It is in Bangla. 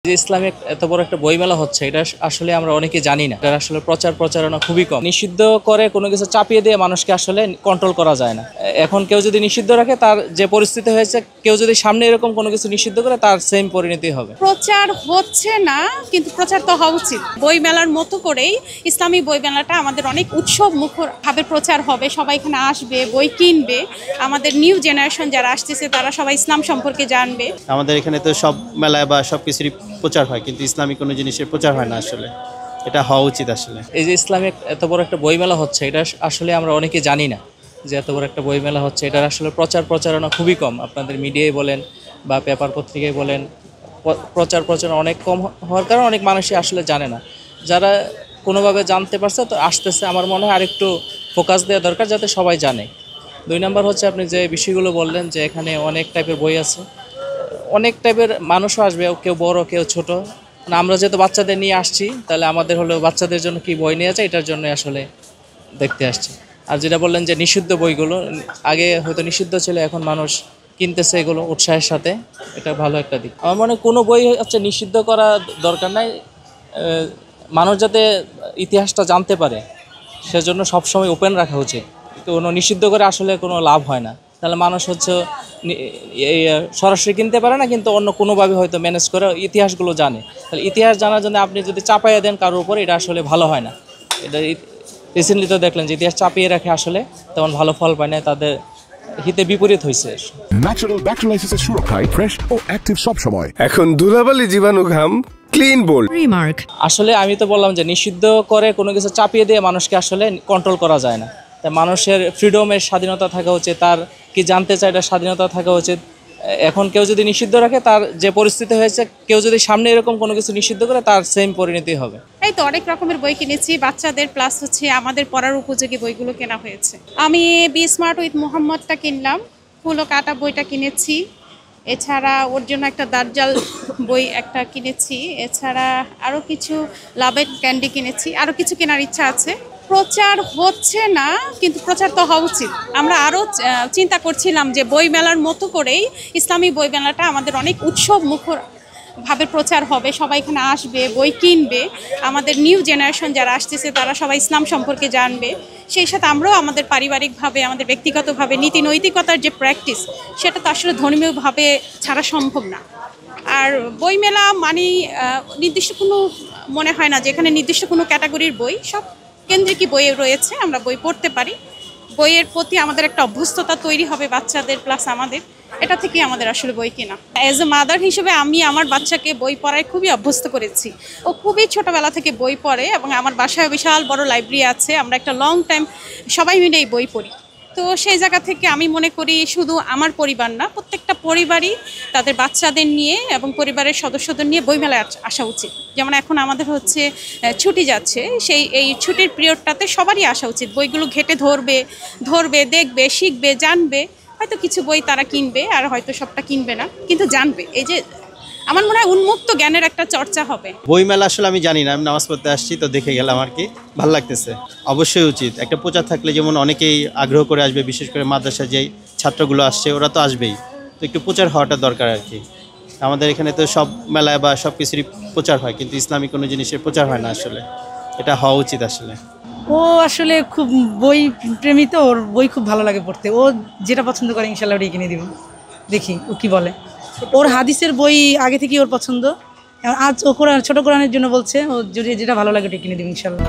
যে ইসলামিক এত বড় একটা বইমেলা হচ্ছে, এটা আসলে আমরা অনেকে জানি না। এটা আসলে প্রচার প্রচারণা খুবই কম। নিষিদ্ধ করে কোনো কিছু চাপিয়ে দিয়ে মানুষকে আসলে কন্ট্রোল করা যায় না। এখন কেউ যদি নিষিদ্ধ রাখে, তার যে পরিস্থিতি হয়েছে, কেউ যদি সামনে এরকম কোনো কিছু নিষিদ্ধ করে, তার সেম পরিণতি হবে। প্রচার হচ্ছে না, কিন্তু প্রচার তো হওয়া উচিত। বইমেলার মতো করেই ইসলামী বইমেলাটা আমাদের অনেক উৎসব মুখর ভাবে প্রচার হবে। সবাই এখানে আসবে, বই কিনবে। আমাদের নিউ জেনারেশন যারা আসতেছে তারা সবাই ইসলাম সম্পর্কে জানবে। আমাদের এখানে তো সব মেলায় বা সব কিছুরই প্রচার হয়, কিন্তু ইসলামিক কোনো জিনিসের প্রচার হয় না। আসলে এটা হওয়া উচিত। আসলে এই যে ইসলামিক এত বড় একটা বইমেলা হচ্ছে, এটা আসলে আমরা অনেকে জানি না যে এত বড় একটা বইমেলা হচ্ছে। এটার আসলে প্রচার প্রচারণা খুবই কম। আপনাদের মিডিয়ায় বলেন বা পেপার পত্রিকায় বলেন, প্রচার প্রচারণা অনেক কম হওয়ার কারণে অনেক মানুষই আসলে জানে না। যারা কোনোভাবে জানতে পারছে তো আসতেছে, আমার মনে হয় আরেকটু ফোকাস দেওয়া দরকার যাতে সবাই জানে। 2 নম্বর হচ্ছে, আপনি যে বিষয়গুলো বললেন যে এখানে অনেক টাইপের বই আছে, অনেক টাইপের মানুষও আসবে, কেউ বড় কেউ ছোট। আমরা যেহেতু বাচ্চাদের নিয়ে আসছি, তাহলে আমাদের হলো বাচ্চাদের জন্য কি বই নিয়ে যায় এটার জন্য আসলে দেখতে আসছি। আর যেটা বললেন যে নিষিদ্ধ বইগুলো, আগে হয়তো নিষিদ্ধ ছিল, এখন মানুষ কিনতেছে এগুলো উৎসাহের সাথে। এটা ভালো একটা দিক। আমার মনে হয় কোনো বই হচ্ছে নিষিদ্ধ করা দরকার নাই। মানুষ যাতে ইতিহাসটা জানতে পারে, সেজন্য সবসময় ওপেন রাখা উচিত। কোনো নিষিদ্ধ করে আসলে কোনো লাভ হয় না। তাহলে মানুষ হচ্ছে সরাসরি কিনতে পারে না, কিন্তু অন্য কোনোভাবে হয়তো ম্যানেজ করে ইতিহাসগুলো জানে। তাহলে ইতিহাস জানার জন্য আপনি যদি চাপাইয়া দেন কারোর উপর, এটা আসলে ভালো হয় না। এটা রিসেন্টলি তো দেখলেন যে ইতিহাস চাপিয়ে রাখে আসলে তেমন ভালো ফল পায় না, তাদের হিতে বিপরীত হয়েছে। ন্যাচারাল ব্যাকটেরিয়ালাইসিসের সুরক্ষায় ফ্রেশ ও অ্যাক্টিভ সব সময়। এখন ধুলাবালি জীবাণু ঘাম ক্লিন বোল্ড রিমার্ক। আসলে আমি তো বললাম যে নিষিদ্ধ করে কোনো কিছু চাপিয়ে দিয়ে মানুষকে আসলে কন্ট্রোল করা যায় না। তাই মানুষের ফ্রিডমের স্বাধীনতা থাকা উচিত, তার কি জানতে চায় এটা স্বাধীনতা থাকা উচিত। এখন কেউ যদি নিষিদ্ধ রাখে, তার যে পরিস্থিতি হয়েছে, কেউ যদি সামনে এরকম কোনো কিছু নিষিদ্ধ করে, তার সেম পরিণতি হবে। এই তো অনেক রকমের বই কিনেছি, বাচ্চাদের প্লাস হচ্ছে আমাদের পড়ার উপযোগী বইগুলো কেনা হয়েছে। আমি বি স্মার্ট উইথ মুহাম্মদটা কিনলাম, ফুল ও কাটা বইটা কিনেছি। এছাড়া ওর জন্য একটা দার্জাল বই একটা কিনেছি। এছাড়া আরও কিছু লাভ এন্ড ক্যান্ডি কিনেছি। আরও কিছু কেনার ইচ্ছা আছে। প্রচার হচ্ছে না, কিন্তু প্রচার তো হওয়া উচিত। আমরা আরও চিন্তা করছিলাম যে বইমেলার মতো করেই ইসলামী বইমেলাটা আমাদের অনেক উৎসব মুখর ভাবে প্রচার হবে। সবাই এখানে আসবে, বই কিনবে। আমাদের নিউ জেনারেশন যারা আসতেছে তারা সবাই ইসলাম সম্পর্কে জানবে। সেই সাথে আমরাও আমাদের পারিবারিকভাবে, আমাদের ব্যক্তিগতভাবে নীতি নৈতিকতার যে প্র্যাকটিস, সেটা তো আসলে ধর্মীয়ভাবে ছাড়া সম্ভব না। আর বইমেলা মানেই নির্দিষ্ট কোনো, মনে হয় না যে এখানে নির্দিষ্ট কোনো ক্যাটাগরির বই, সব কেন্দ্রিকই বই রয়েছে। আমরা বই পড়তে পারি, বইয়ের প্রতি আমাদের একটা অভ্যস্ততা তৈরি হবে বাচ্চাদের প্লাস আমাদের। এটা থেকেই আমাদের আসলে বই কেনা। অ্যাজ এ মাদার হিসেবে আমি আমার বাচ্চাকে বই পড়ায় খুবই অভ্যস্ত করেছি। ও খুবই ছোটোবেলা থেকে বই পড়ে এবং আমার বাসায় বিশাল বড় লাইব্রেরি আছে। আমরা একটা লং টাইম সবাই মিলেই বই পড়ি। তো সেই জায়গা থেকে আমি মনে করি শুধু আমার পরিবার না, প্রত্যেকটা পরিবারই তাদের বাচ্চাদের নিয়ে এবং পরিবারের সদস্যদের নিয়ে বইমেলায় আসা উচিত। যেমন এখন আমাদের হচ্ছে ছুটি যাচ্ছে, এই ছুটির পিরিয়ডটাতে সবারই আসা উচিত। বইগুলো ঘেটে ধরবে, দেখবে, শিখবে, জানবে। হয়তো কিছু বই তারা কিনবে, আর হয়তো সবটা কিনবে না, কিন্তু জানবে। এই যে আমার মনে হয় উন্মুক্ত জ্ঞানের একটা চর্চা হবে। বইমেলা আসলে আমি জানি না, আমি নামাজ পড়তে আসছি তো দেখে গেলাম আর কি, ভালো লাগতেছে। অবশ্যই উচিত। একটা প্রচার থাকলে যেমন অনেকেই আগ্রহ করে আসবে, বিশেষ করে মাদ্রাসা যেই ছাত্রগুলো আসছে ওরা তো আসবেই, তো একটু প্রচার হওয়াটা দরকার আর কি। আমাদের এখানে তো সব মেলায় বা সব কিছুরই প্রচার হয়, কিন্তু ইসলামিক কোনো জিনিসের প্রচার হয় না। আসলে এটা হওয়া উচিত। আসলে ও আসলে খুব বই প্রেমী, তো ওর বই খুব ভালো লাগে পড়তে। ও যেটা পছন্দ করে ইনশাল্লাহ ওটাই কিনে দিব, দেখি ও কি বলে। ওর হাদিসের বই আগে থেকেই ওর পছন্দ। আজ ও কোরআন, ছোট কোরআনের জন্য বলছে, ও যদি যেটা ভালো লাগে ওটাই কিনে দিব ইনশাল্লাহ।